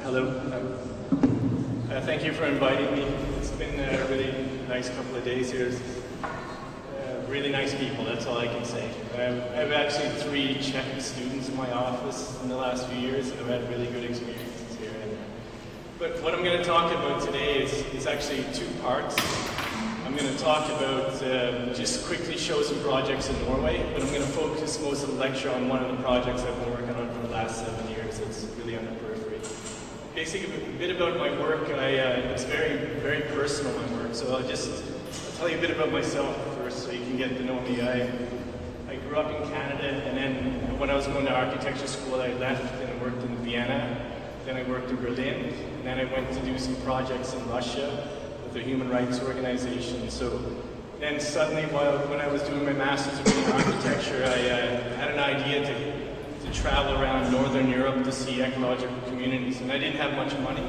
Hello. Thank you for inviting me. It's been a really nice couple of days here. Really nice people, that's all I can say. I have actually 3 Czech students in my office in the last few years, and I've had really good experiences here. But what I'm going to talk about today is actually 2 parts. I'm going to talk about, just quickly show some projects in Norway, but I'm going to focus most of the lecture on one of the projects I've been working on for the last 7 years. It's really on the periphery. Basically, a bit about my work. It's very personal, my work, so I'll tell you a bit about myself first so you can get to know me. I grew up in Canada, and then when I was going to architecture school, I left and I worked in Vienna, then I worked in Berlin, and then I went to do some projects in Russia with a human rights organization. So then suddenly, when I was doing my master's degree in architecture, I had an idea to travel around Northern Europe to see ecological communities, and I didn't have much money.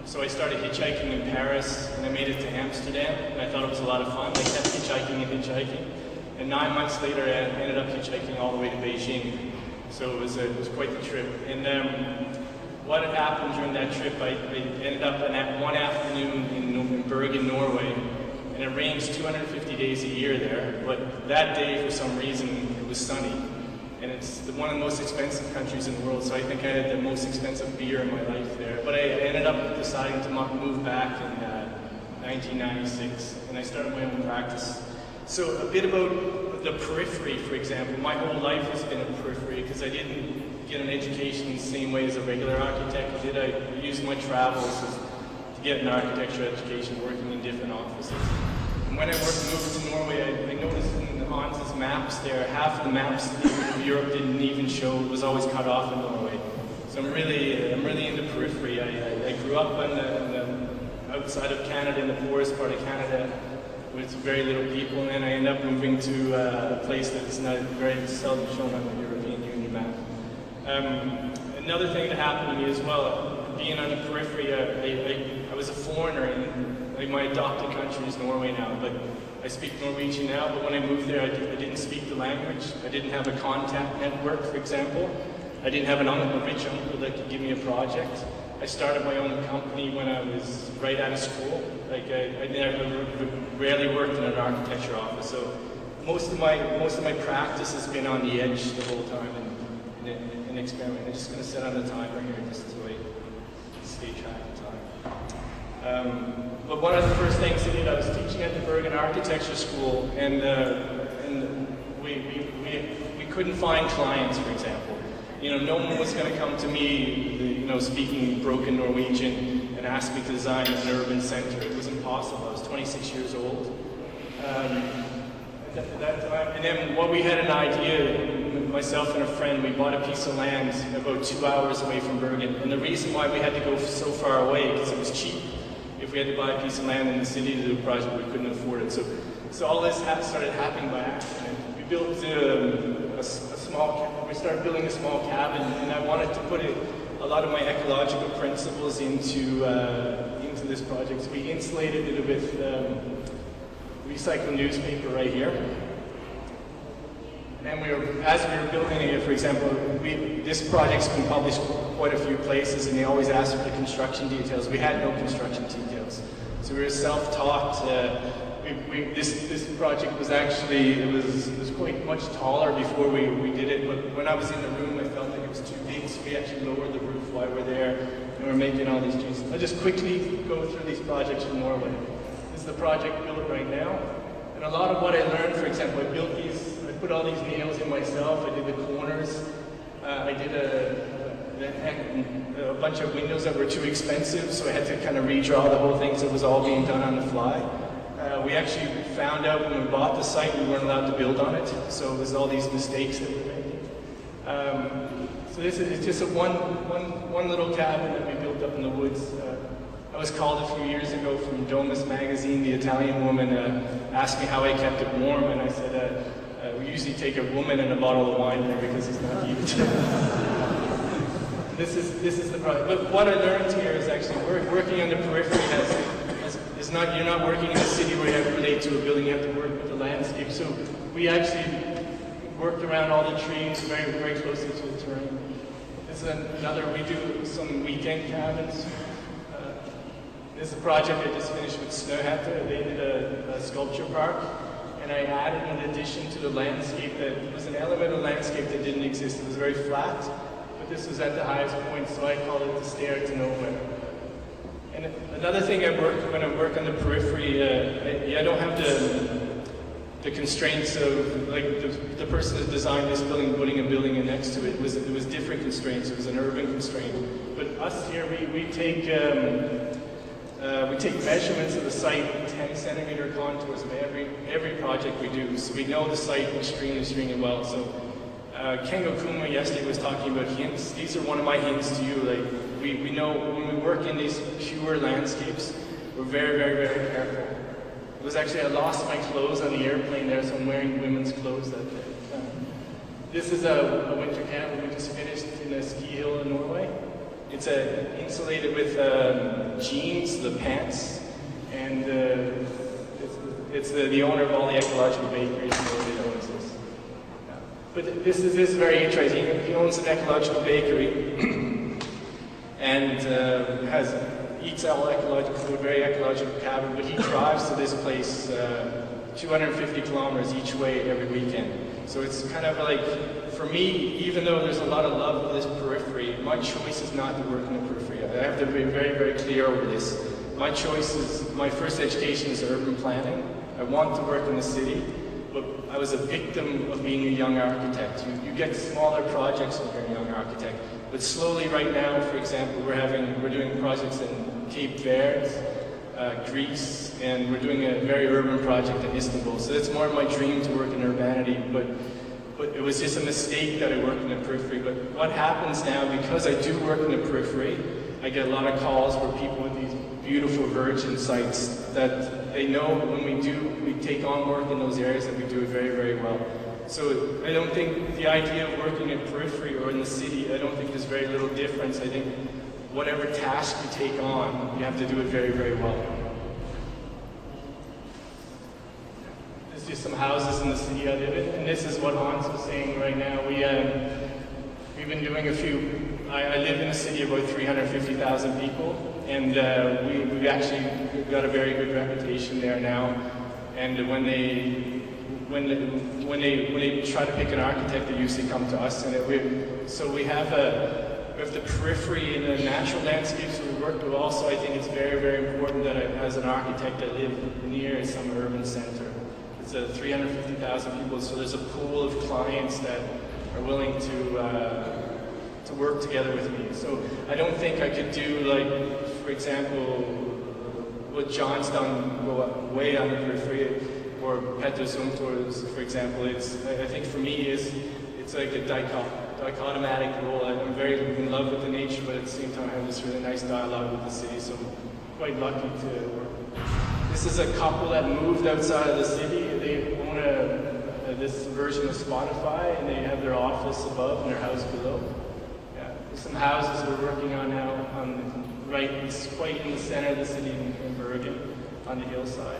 So I started hitchhiking in Paris, and I made it to Amsterdam, and I thought it was a lot of fun. I kept hitchhiking and hitchhiking, and 9 months later I ended up hitchhiking all the way to Beijing. So it was quite the trip. And what had happened during that trip, I ended up one afternoon in Bergen, Norway, and it rains 250 days a year there, but that day for some reason it was sunny. And it's one of the most expensive countries in the world, so I think I had the most expensive beer in my life there. But I ended up deciding to move back in 1996, and I started my own practice. So a bit about the periphery, for example. My whole life has been a periphery because I didn't get an education in the same way as a regular architect did. I used my travels to get an architecture education, working in different offices. And when I moved to Norway, I noticed in Hans's maps there, half of the maps of Europe didn't even show, it was always cut off in Norway. So I'm really into periphery. I grew up on the outside of Canada, in the poorest part of Canada, with very little people, and then I ended up moving to a place that's not very seldom shown on the European Union map. Another thing that happened to me as well, being on the periphery, I was a foreigner, and my adopted country is Norway now, but I speak Norwegian now, but when I moved there, I didn't speak the language. I didn't have a contact network, for example. I didn't have a rich uncle that could give me a project. I started my own company when I was right out of school. Like I rarely worked in an architecture office, so most of my practice has been on the edge the whole time in experiment. I'm just going to set on the timer here just to stay track of time. But one of the first things I did, I was teaching at the Bergen Architecture School, and we couldn't find clients, for example. No one was going to come to me, speaking broken Norwegian and ask me to design an urban center. It was impossible. I was 26 years old at that time. And then what we had an idea, myself and a friend, we bought a piece of land about 2 hours away from Bergen. And the reason why we had to go so far away, because it was cheap. If we had to buy a piece of land in the city to do a project, we couldn't afford it. So all this started happening by accident. We built we started building a small cabin, and I wanted to put a lot of my ecological principles into this project. So we insulated it with recycled newspaper right here. And then as we were building it, for example, this project's been published quite a few places, and they always ask for the construction details. We had no construction details, so we were self-taught. This project was actually, it was quite much taller before we did it, but when I was in the room, I felt like it was too big, so we actually lowered the roof while we're there, and we're making all these changes. I'll just quickly go through these projects from Norway. This is the project built right now, and a lot of what I learned, for example, I put all these nails in myself, I did the corners, I did a bunch of windows that were too expensive, so I had to kind of redraw the whole thing, so it was all being done on the fly. We actually found out when we bought the site we weren't allowed to build on it, so there's all these mistakes that we're making. So this is just one little cabin that we built up in the woods. I was called a few years ago from Domus magazine. The Italian woman asked me how I kept it warm, and I said, we usually take a woman and a bottle of wine there because it's not heated. This is the project. But what I learned here is actually working on the periphery you're not working in a city where you have to relate to a building, you have to work with the landscape. So we actually worked around all the trees very, very closely to the terrain. This is another, we do some weekend cabins. This is a project I just finished with Snøhetta. They did a sculpture park, and I added an addition to the landscape that was an element of landscape that didn't exist. It was very flat, but this was at the highest point, so I called it the stair to nowhere. And another thing when I work on the periphery, I don't have the constraints of, like, the person that designed this building, putting a building next to it. It was different constraints. It was an urban constraint. But us here, we take measurements of the site, 10-centimeter contours of every project we do. So we know the site extremely well. So Ken Gokuma yesterday was talking about hints. These are one of my hints to you. Like, we know when we work in these pure landscapes, we're very careful. It was actually, I lost my clothes on the airplane there, so I'm wearing women's clothes that day. This is a winter camp we just finished in a ski hill in Norway. It's insulated with jeans, the pants, and it's the owner of all the ecological bakeries in Norway that owns this. Yeah. But this is very interesting. He owns an ecological bakery and eats all ecological food, very ecological cabin, but he drives to this place 250 kilometers each way every weekend. So it's kind of like, for me, even though there's a lot of love for this periphery, my choice is not to work in the periphery. I have to be very clear over this. My choice is, my first education is urban planning. I want to work in the city, but I was a victim of being a young architect. You get smaller projects when you're a young architect, but slowly right now, for example, we're doing projects in Cape Verde, Greece, and we're doing a very urban project in Istanbul. So it's more of my dream to work in urbanity, but it was just a mistake that I worked in the periphery. But what happens now, because I do work in the periphery, I get a lot of calls for people with these beautiful virgin sites that they know when we take on work in those areas that we do it very well. So I don't think the idea of working in periphery or in the city, I don't think there's very little difference. I think whatever task you take on, you have to do it very well. There's just some houses in the city I live in, and this is what Hans was saying right now. We've been doing a few. I live in a city of about 350,000 people, and we've actually got a very good reputation there now. And when they try to pick an architect, they usually come to us. And we have the periphery and the natural landscapes we work with. Also, I think it's very important that as an architect, I live near some urban center. It's 350,000 people, so there's a pool of clients that are willing to work together with me. So I don't think I could do, like, for example, what John's done way on the periphery, or Petter Zumthor's, for example. I think for me, it's like a dichotomatic role. I'm very in love with the nature, but at the same time I have this really nice dialogue with the city, so I'm quite lucky to work. This is a couple that moved outside of the city. They own this version of Spotify, and they have their office above and their house below. Yeah. There's some houses we're working on now it's quite in the center of the city in Bergen, on the hillside.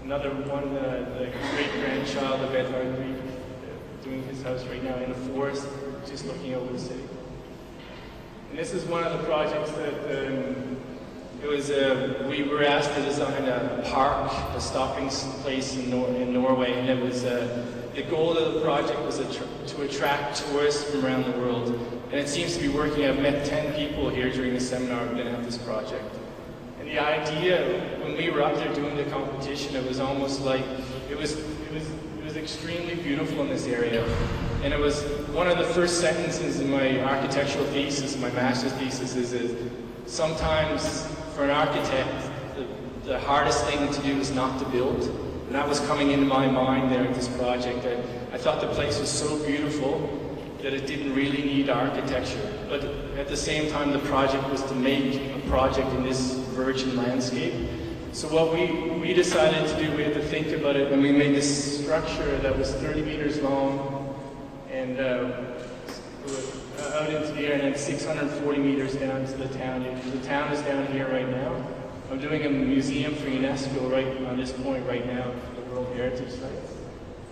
Another one, the great-grandchild of Edvard Grieg, doing his house right now in the forest, just looking over the city. And this is one of the projects that we were asked to design a park, a stopping place in Norway, and it was the goal of the project was to attract tourists from around the world. And it seems to be working. I've met 10 people here during the seminar who've been at this project. And the idea, when we were up there doing the competition, it was almost like, it was extremely beautiful in this area. And it was one of the first sentences in my architectural thesis, my master's thesis, is sometimes for an architect, the hardest thing to do is not to build. And that was coming into my mind there at this project, that I thought the place was so beautiful that it didn't really need architecture. But at the same time, the project was to make a project in this virgin landscape. So what we decided to do, we had to think about it, and we made this structure that was 30 meters long and out into the air, and then 640 meters down to the town. The town is down here right now. I'm doing a museum for UNESCO right on this point right now, the World Heritage Site.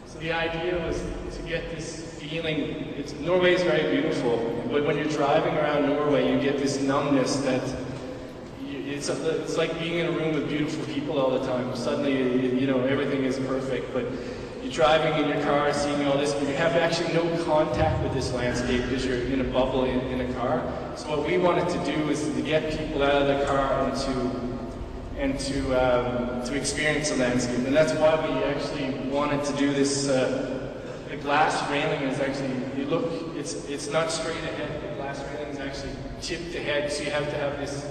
So the idea was to get this feeling, Norway is very beautiful, but when you're driving around Norway, you get this numbness that it's like being in a room with beautiful people all the time. Suddenly, you know, everything is perfect, but you're driving in your car, seeing all this, but you have actually no contact with this landscape because you're in a bubble in a car. So what we wanted to do is to get people out of the car and to experience the landscape, and that's why we actually wanted to do this. The glass railing is actually, you look, it's not straight ahead. The glass railing is actually tipped ahead, so you have to have this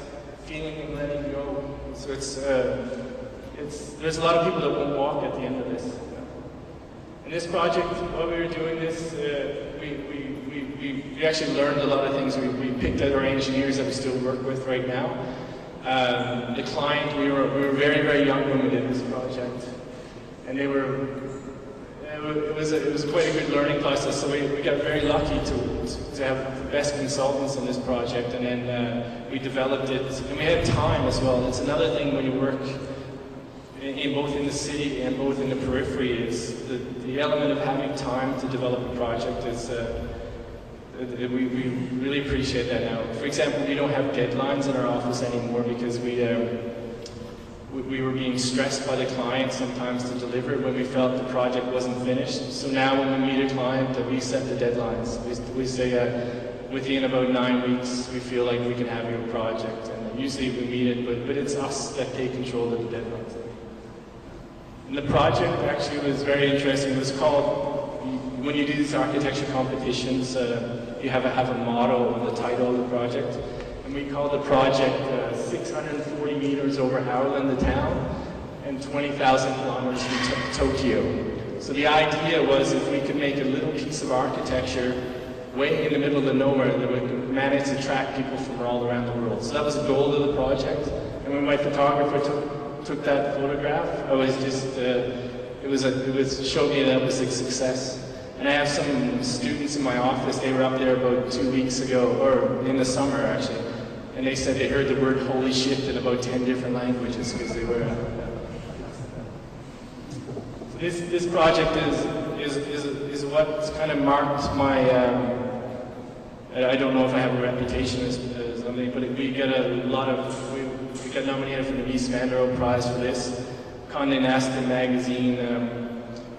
feeling of letting go. So there's a lot of people that won't walk at the end of this. In this project, while we were doing this, we actually learned a lot of things. We picked out our engineers that we still work with right now. The client, we were very, very young when we did this project, and it was quite a good learning process. So we got very lucky to have the best consultants on this project, and then we developed it, and we had time as well. It's another thing when you work both in the city and both in the periphery, is the element of having time to develop a project is. We really appreciate that now. For example, we don't have deadlines in our office anymore because we were being stressed by the client sometimes to deliver when we felt the project wasn't finished. So now when we meet a client, we set the deadlines. We say within about 9 weeks we feel like we can have your project, and usually we meet it, but it's us that take control of the deadlines. And the project actually was very interesting. It was called, when you do these architecture competitions, you have a motto on the title of the project, and we call the project 640 meters over Aurland, the town, and 20,000 kilometers from Tokyo. So the idea was if we could make a little piece of architecture way in the middle of the nowhere that would manage to attract people from all around the world. So that was the goal of the project, and when my photographer took that photograph, I was just, it showed me that it was a success. And I have some students in my office, they were up there about 2 weeks ago, or in the summer actually, and they said they heard the word holy shit in about 10 different languages because they were... This project is what kind of marked my... I don't know if I have a reputation as something, but we get a lot of... We got nominated for the Mies van der Rohe Prize for this. Condé Nast magazine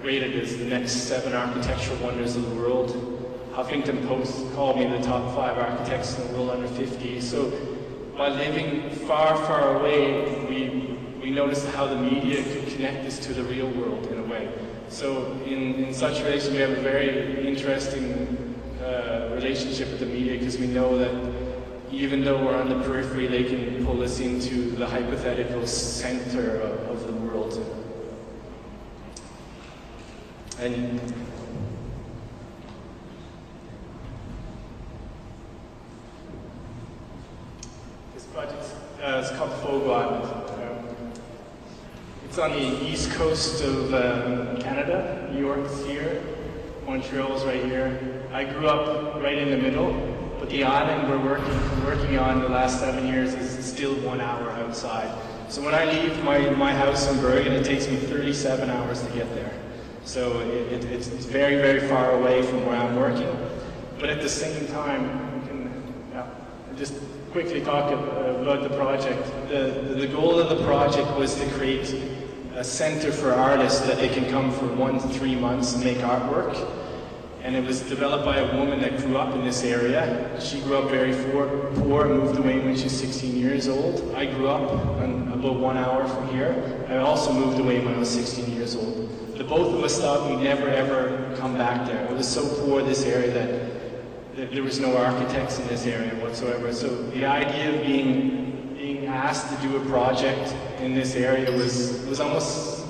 rated as the next 7 architectural wonders of the world. Huffington Post called me the top 5 architects in the world under 50. So by living far, far away, we noticed how the media could connect us to the real world in a way. So in such relation, we have a very interesting relationship with the media, because we know that even though we're on the periphery, they can pull us into the hypothetical center of the world. And this project is called Fogo Island. It's on the east coast of Canada. New York's here, Montreal's right here. I grew up right in the middle, but the island we're working on the last 7 years is still 1 hour outside. So when I leave my house in Bergen, it takes me 37 hours to get there. So it's very, very far away from where I'm working. But at the same time, we can just quickly talk about the project. The goal of the project was to create a center for artists that they can come for 1 to 3 months and make artwork. And it was developed by a woman that grew up in this area. She grew up very poor and moved away when she was 16 years old. I grew up about 1 hour from here. I also moved away when I was 16 years old. The both of us thought we'd never ever come back there. It was so poor, this area, that there was no architects in this area whatsoever. So the idea of being asked to do a project in this area was almost,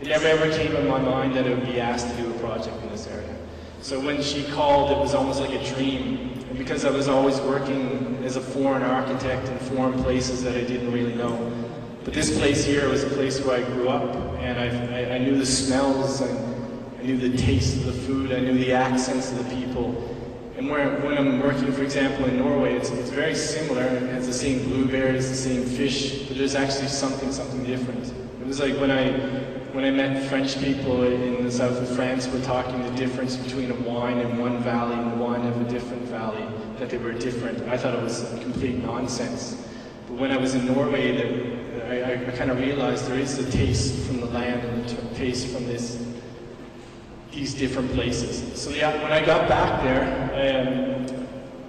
it never ever came in my mind that I would be asked to do a project in this area. So when she called, it was almost like a dream. And because I was always working as a foreign architect in foreign places that I didn't really know. But this place here was a place where I grew up, and I knew the smells, I knew the taste of the food, I knew the accents of the people. And when I'm working, for example, in Norway, it's very similar. It has the same blueberries, the same fish, but there's actually something different. It was like when when I met French people in the south of France, were talking the difference between a wine in one valley and the wine of a different valley, that they were different. I thought it was complete nonsense. But when I was in Norway, I kind of realized there is a taste from the land and a taste from these different places. So yeah, when I got back there,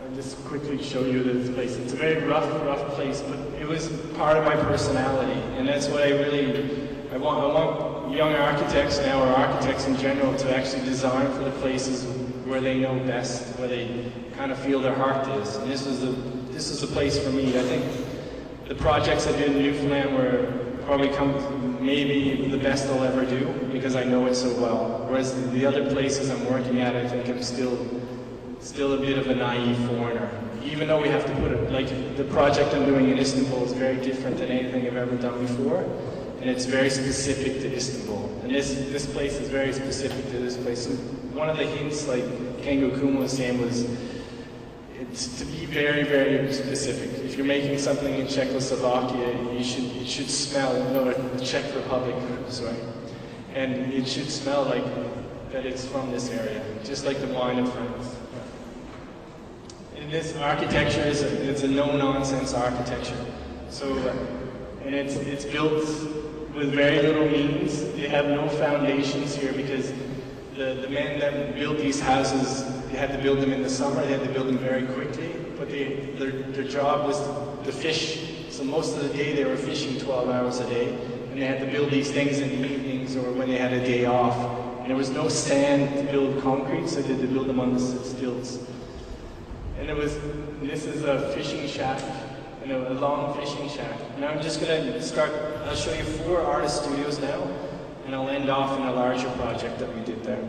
I'll just quickly show you this place. It's a very rough place, but it was part of my personality, and that's what I want young architects now, or architects in general, to actually design for the places where they know best, where they kind of feel their heart is. And this is the place for me. I think the projects I did in Newfoundland were probably maybe the best I'll ever do, because I know it so well. Whereas the other places I'm working at, I think I'm still a bit of a naive foreigner. Even though we have to put it, like the project I'm doing in Istanbul is very different than anything I've ever done before. And it's very specific to Istanbul. And this place is very specific to this place. So one of the hints, like Kengo Kuma was saying, was it's to be very, very specific. If you're making something in Czechoslovakia, it should smell, no, the Czech Republic, sorry. And it should smell like that it's from this area, just like the wine of France. And this architecture it's a no-nonsense architecture. So, and it's built with very little means. They have no foundations here because the men that built these houses, they had to build them in the summer, they had to build them very quickly, but their job was to fish. So most of the day they were fishing 12 hours a day, and they had to build these things in the evenings or when they had a day off. And there was no sand to build concrete, so they had to build them on the stilts. And this is a fishing shack, a long fishing shack. And I'm just going to I'll show you 4 artist studios now, and I'll end off in a larger project that we did there.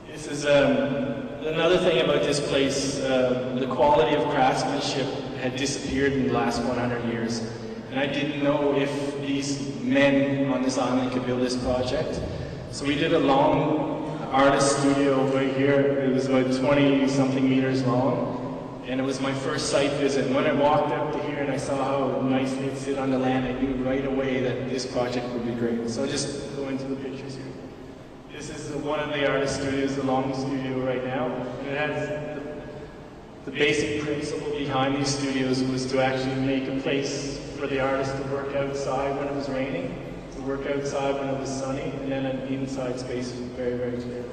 This is another thing about this place. The quality of craftsmanship had disappeared in the last 100 years. And I didn't know if these men on this island could build this project. So we did a long artist studio right here. It was about 20-something meters long. And it was my first site visit. And when I walked up to here and I saw how nicely it sit on the land, I knew right away that this project would be great. So I'll just go into the pictures here. This is one of the artist studios, the long studio right now. And it has the basic principle behind these studios was to actually make a place for the artist to work outside when it was raining, to work outside when it was sunny, and then an inside space was very, very clear.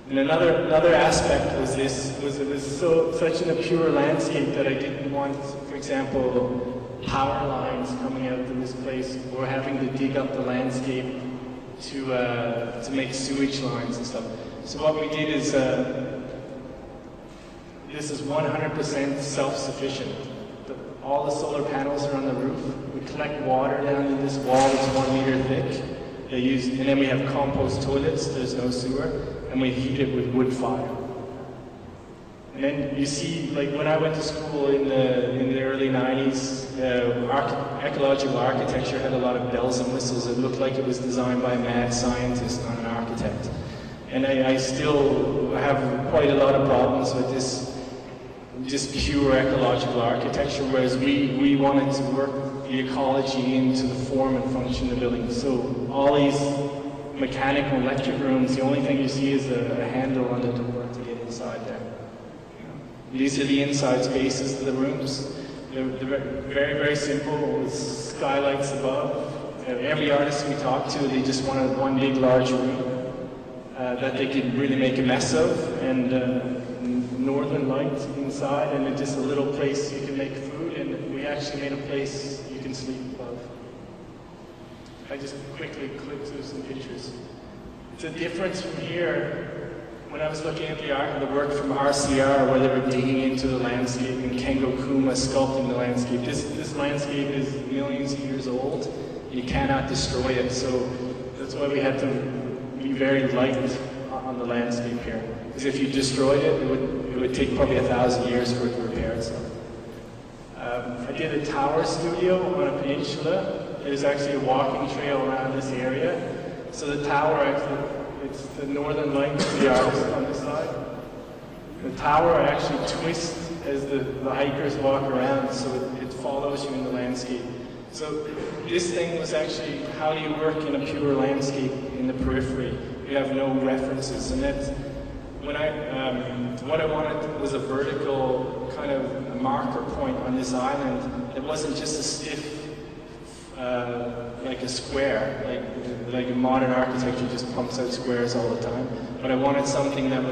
And another aspect was it was such a pure landscape that I didn't want, for example, power lines coming out to this place, or having to dig up the landscape to make sewage lines and stuff. So what we did is, this is 100% self-sufficient. All the solar panels are on the roof. We collect water down in this wall that's 1 meter thick. And then we have compost toilets, there's no sewer, and we heat it with wood fire. And then you see, like when I went to school in the early 90s, ecological architecture had a lot of bells and whistles. It looked like it was designed by a mad scientist, not an architect. And I still have quite a lot of problems with this just pure ecological architecture, whereas we wanted to work the ecology into the form and function of the building. So all these mechanical electric rooms, the only thing you see is a handle on the door to get inside there. These are the inside spaces of the rooms. They're very, very simple, with skylights above. Every artist we talked to, they just wanted one big, large room that they could really make a mess of, and northern light inside, and just a little place you can make food, and we actually made a place you can sleep above. I just quickly click through some pictures. It's a difference from here. When I was looking at the work from RCR, where they were digging into the landscape, and Kengo Kuma sculpting the landscape. This landscape is millions of years old. You cannot destroy it, so that's why we had to be very light on the landscape here. Because if you destroyed it, it would take probably 1,000 years for it to repair itself. I did a tower studio on a peninsula. There's actually a walking trail around this area. So the tower actually, it's the northern lights of the artist on this side. The tower actually twists as the hikers walk around, so it follows you in the landscape. So this thing was actually, how do you work in a pure landscape in the periphery? You have no references, and that's when what I wanted was a vertical kind of a marker point on this island. It wasn't just a stiff, like a square, like modern architecture just pumps out squares all the time. But I wanted something that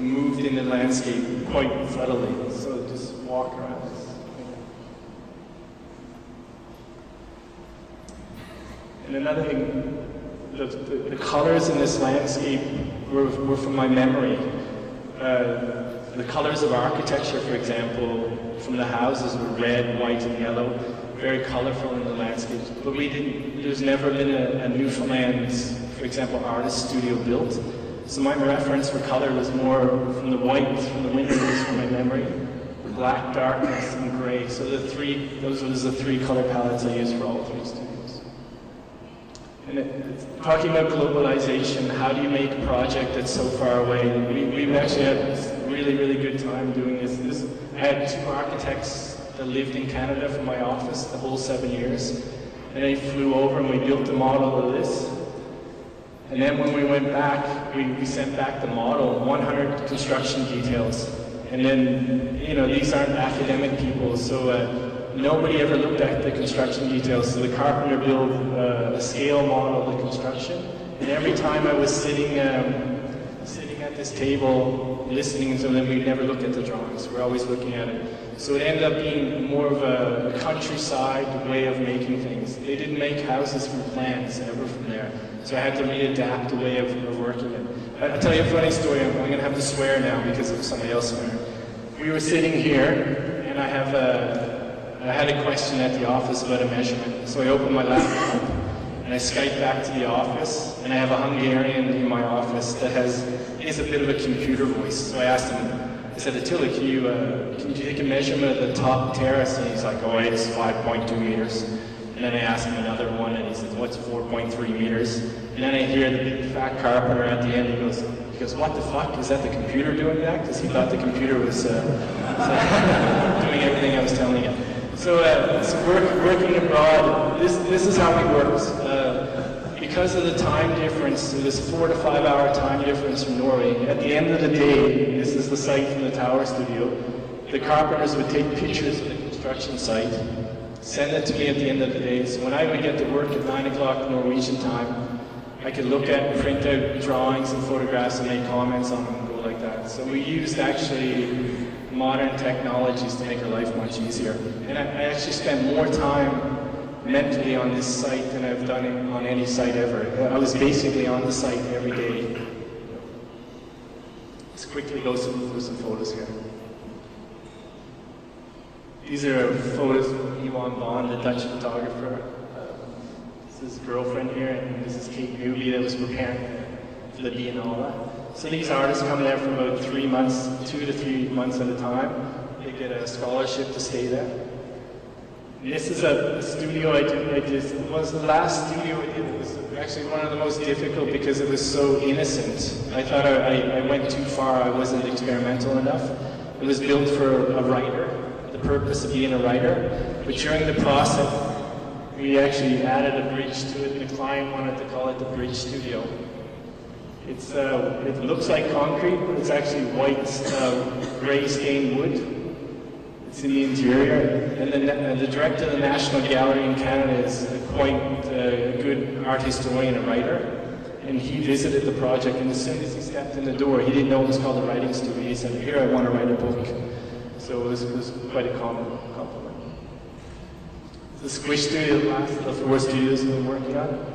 moved in the landscape quite subtly. So just walk around. And another thing, the colors in this landscape were from my memory. The colors of architecture, for example, from the houses were red, white, and yellow, very colorful in the landscapes. But there's never been a Newfoundland, for example, artist studio built. So my reference for color was more from the white, from the windows, from my memory, black, darkness, and gray. So those were the three color palettes I used for all three studios. And talking about globalization, how do you make a project that's so far away? We've actually had a really, really good time doing this. I had 2 architects that lived in Canada from my office the whole 7 years. And they flew over and we built a model of this. And then when we went back, we sent back the model, 100 construction details. And then, these aren't academic people, so nobody ever looked at the construction details, so the carpenter built a scale model of the construction. And every time I was sitting at this table, listening to them, we never looked at the drawings. We're always looking at it. So it ended up being more of a countryside way of making things. They didn't make houses from plans ever from there. So I had to readapt the way of working it. I'll tell you a funny story. I'm going to have to swear now because of somebody else swearing. We were sitting here, and I had a question at the office about a measurement. So I opened my laptop and I Skyped back to the office, and I have a Hungarian in my office that is a bit of a computer voice. So I asked him, I said, Attila, can you take a measurement of the top terrace? And he's like, oh, it's 5.2 meters. And then I asked him another one, and he said, what's 4.3 meters? And then I hear the big fat carpenter at the end, he goes, what the fuck? Is that the computer doing that? Because he thought the computer was doing everything I was telling him. So working abroad, this is how it works. Because of the time difference, so this 4 to 5 hour time difference from Norway, at the end of the day, this is the site from the tower studio, the carpenters would take pictures of the construction site, send it to me at the end of the day. So when I would get to work at 9 o'clock Norwegian time, I could look at and print out drawings and photographs and make comments on them and go like that. So we used actually modern technologies to make our life much easier. And I actually spent more time mentally on this site than I've done on any site ever. I was basically on the site every day. Let's quickly go through some photos here. These are photos of Iwan Bond, the Dutch photographer. This is his girlfriend here, and this is Kate Newby that was preparing for the Biennale. So these artists come there for about 3 months, 2 to 3 months at a time. They get a scholarship to stay there. And this is a studio I did. It was the last studio I did. It was actually one of the most difficult because it was so innocent. I thought I went too far. I wasn't experimental enough. It was built for a writer, the purpose of being a writer. But during the process, we actually added a bridge to it, and the client wanted to call it the Bridge Studio. It looks like concrete, but it's actually white, gray stained wood. It's in the interior. And the director of the National Gallery in Canada is quite a good art historian and writer. And he visited the project, and as soon as he stepped in the door, he didn't know it was called a writing studio. He said, here, I want to write a book. So it was quite a compliment. The Squish Studio, the last of the 4 studios we've been working on.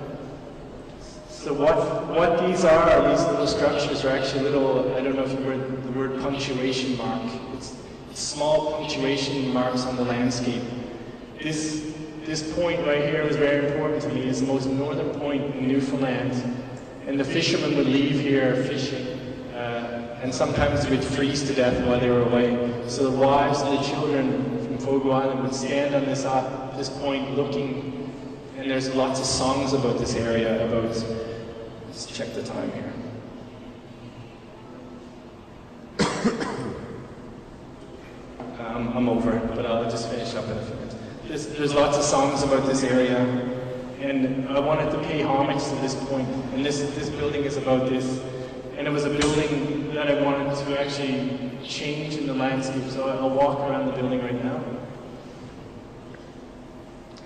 So what these little structures are actually little, I don't know if you've heard the word punctuation mark. It's small punctuation marks on the landscape. This point right here was very important to me. It's the most northern point in Newfoundland. And the fishermen would leave here fishing. And sometimes they would freeze to death while they were away. So the wives and the children from Fogo Island would stand on this point looking. And there's lots of songs about this area, let's check the time here. I'm over it, but I'll just finish up in a few minutes. there's lots of songs about this area, and I wanted to pay homage to this point, and this building is about this. And it was a building that I wanted to actually change in the landscape, so I'll walk around the building right now.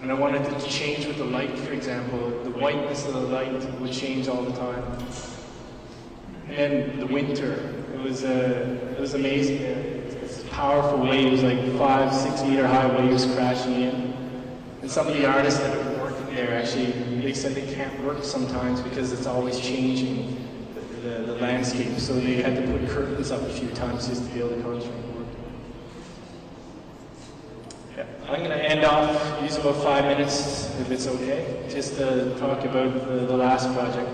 And I wanted to change with the light, for example. The whiteness of the light would change all the time. And the winter, it was amazing. It's powerful waves, like 5-6 meter high waves crashing in. And some of the artists that are working there actually, they said they can't work sometimes because it's always changing the landscape. So they had to put curtains up a few times just to be able to concentrate. I'm going to end off, use about 5 minutes, if it's okay, just to talk about the last project.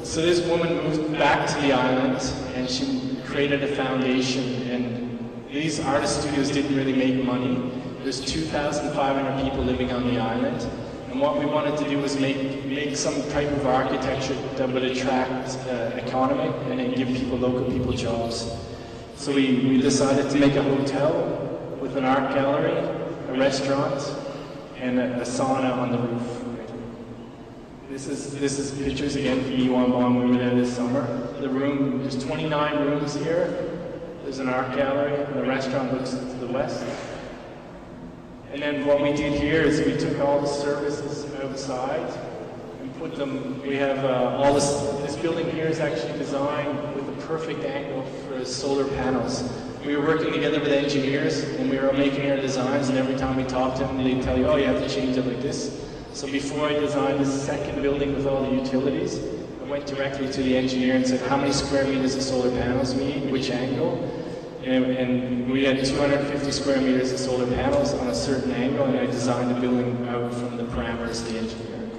So this woman moved back to the island, and she created a foundation, and these artist studios didn't really make money. There's 2,500 people living on the island, and what we wanted to do was make some type of architecture that would attract economy and then give local people jobs. So we decided to make a hotel with an art gallery, a restaurant, and a sauna on the roof. This is pictures again from Yuan when we were there this summer. The room, there's 29 rooms here. There's an art gallery, and the restaurant looks to the west. And then what we did here is we took all the services outside and put them, we have all this building here is actually designed with a perfect angle for solar panels. We were working together with engineers, and we were making our designs, and every time we talked to them, they'd tell you, oh, you have to change it like this. So before I designed this second building with all the utilities, I went directly to the engineer and said, how many square meters of solar panels we need, which angle? And we had 250 square meters of solar panels on a certain angle, and I designed the building out from the parameters of the engineer.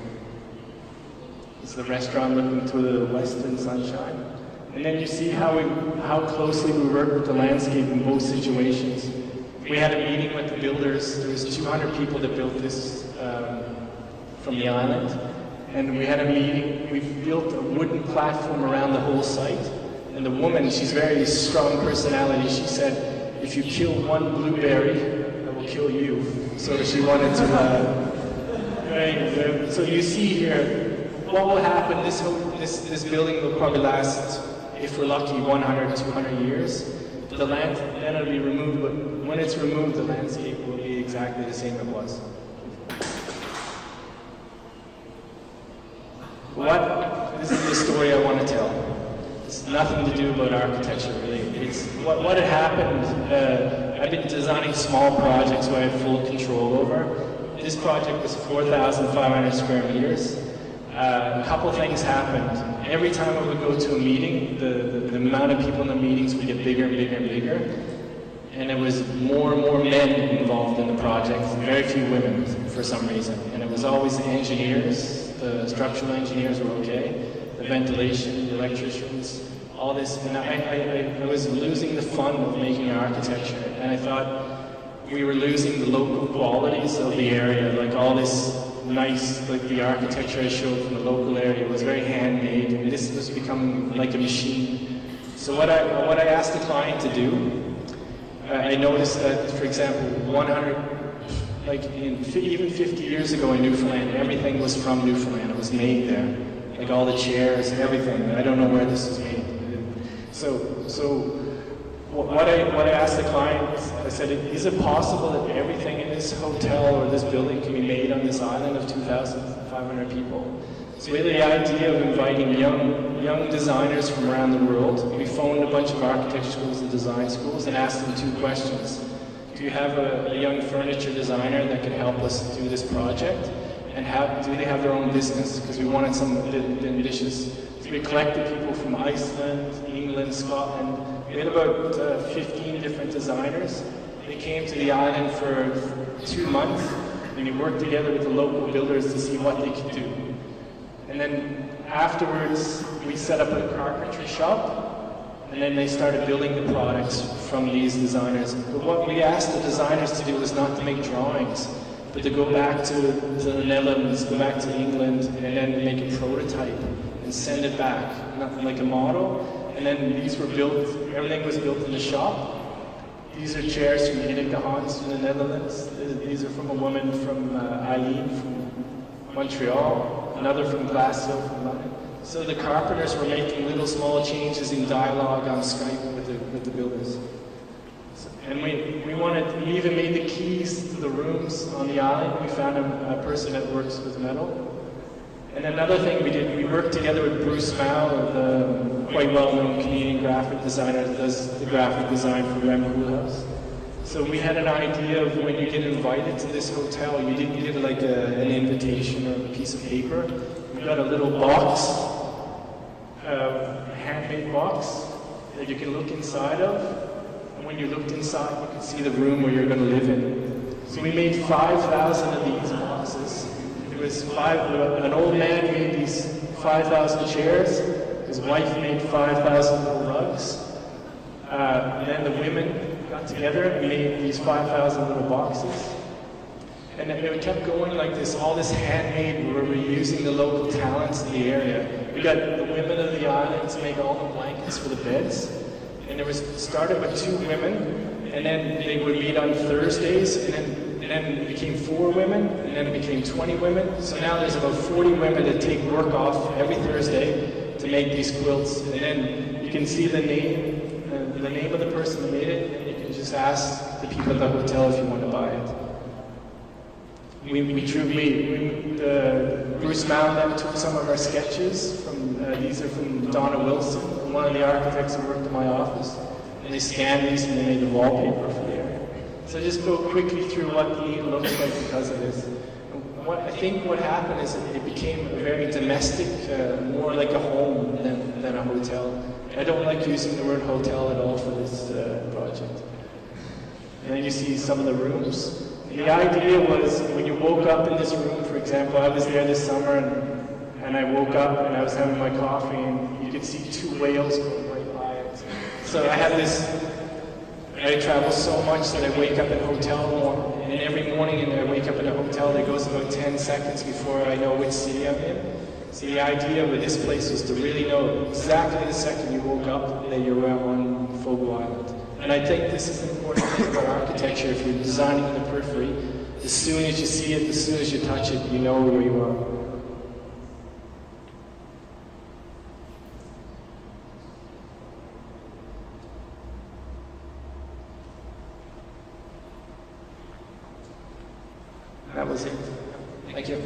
This is the restaurant looking to the western sunshine. And then you see how closely we work with the landscape in both situations. We had a meeting with the builders. There was 200 people that built this from the island. And we had a meeting. We built a wooden platform around the whole site. And the woman, she's very strong personality. She said, if you kill one blueberry, I will kill you. So she wanted to, right? So you see here, what will happen, this building will probably last, if we're lucky, 100, 200 years. The land, then it'll be removed, but when it's removed, the landscape will be exactly the same it was. This is the story I want to tell. It's nothing to do about architecture, really. It's what had happened. I've been designing small projects who I have full control over. This project was 4,500 square meters. A couple things happened. Every time I would go to a meeting, the amount of people in the meetings would get bigger and bigger and bigger. And there was more and more men involved in the project, very few women for some reason. And it was always the engineers, the structural engineers were okay, the ventilation, the electricians, all this. And I was losing the fun of making architecture. And I thought we were losing the local qualities of the area, like all this nice, like the architecture I showed from the local area was very handmade, and this was becoming like a machine. So what I asked the client to do, I noticed that, for example, 100, like even 50 years ago in Newfoundland, everything was from Newfoundland. It was made there, like all the chairs, everything. I don't know where this is made. So what I asked the client, I said, is it possible that everything in this hotel or this building can be made on this island of 2,500 people? So we had the idea of inviting young designers from around the world. We phoned a bunch of architecture schools and design schools and asked them 2 questions. Do you have a young furniture designer that can help us do this project? And do they have their own business? Because we wanted some ambitious. So we collected people from Iceland, England, Scotland. We had about 15 different designers. They came to the island for 2 months, and we worked together with the local builders to see what they could do. And then afterwards, we set up a carpentry shop, and then they started building the products from these designers. But what we asked the designers to do was not to make drawings, but to go back to the Netherlands, go back to England, and then make a prototype and send it back, not like a model. And then these were built, everything was built in the shop. These are chairs from Liberec, the Hans in the Netherlands. These are from a woman from Eileen from Montreal, another from Glasshill from London. So the carpenters were making little small changes in dialogue on Skype with the builders. And we even made the keys to the rooms on the island. We found a person that works with metal. And another thing we did, we worked together with Bruce Mao, the quite well-known Canadian graphic designer that does the graphic design for Rem Koolhaas. So we had an idea of when you get invited to this hotel, you didn't get like an invitation or a piece of paper. We got a little box, a handmade box that you can look inside of. And when you looked inside, you could see the room where you're going to live in. So we made 5,000 of these boxes. It was an old man made these 5,000 chairs. His wife made 5,000 little rugs. And then the women got together and made these 5,000 little boxes. And it kept going like this, all this handmade, where we're using the local talents in the area. We got the women of the island to make all the blankets for the beds. And it was started with 2 women, and then they would meet on Thursdays, and then it became 4 women, and then it became 20 women. So now there's about 40 women that take work off every Thursday to make these quilts. And then you can see the name of the person that made it, and you can just ask the people at the hotel if you want to buy it. Bruce Mao then took some of our sketches from, these are from Donna Wilson, one of the architects who worked in my office. And they scanned these and they made the wallpaper for the area. So just go quickly through what the need looks like because of this. I think what happened is it became very domestic, more like a home than a hotel. I don't like using the word hotel at all for this project. And then you see some of the rooms. The idea was when you woke up in this room, for example, I was there this summer and I woke up and I was having my coffee and you could see 2 whales going right by it. So I have this, I travel so much that I wake up in a hotel and every morning and I wake up in a hotel that goes about 10 seconds before I know which city I'm in. So the idea with this place was to really know exactly the second you woke up that you're on Fogo Island. And I think this is an important thing about architecture. If you're designing in the periphery, as soon as you see it, as soon as you touch it, you know where you are. That was it. Thank you.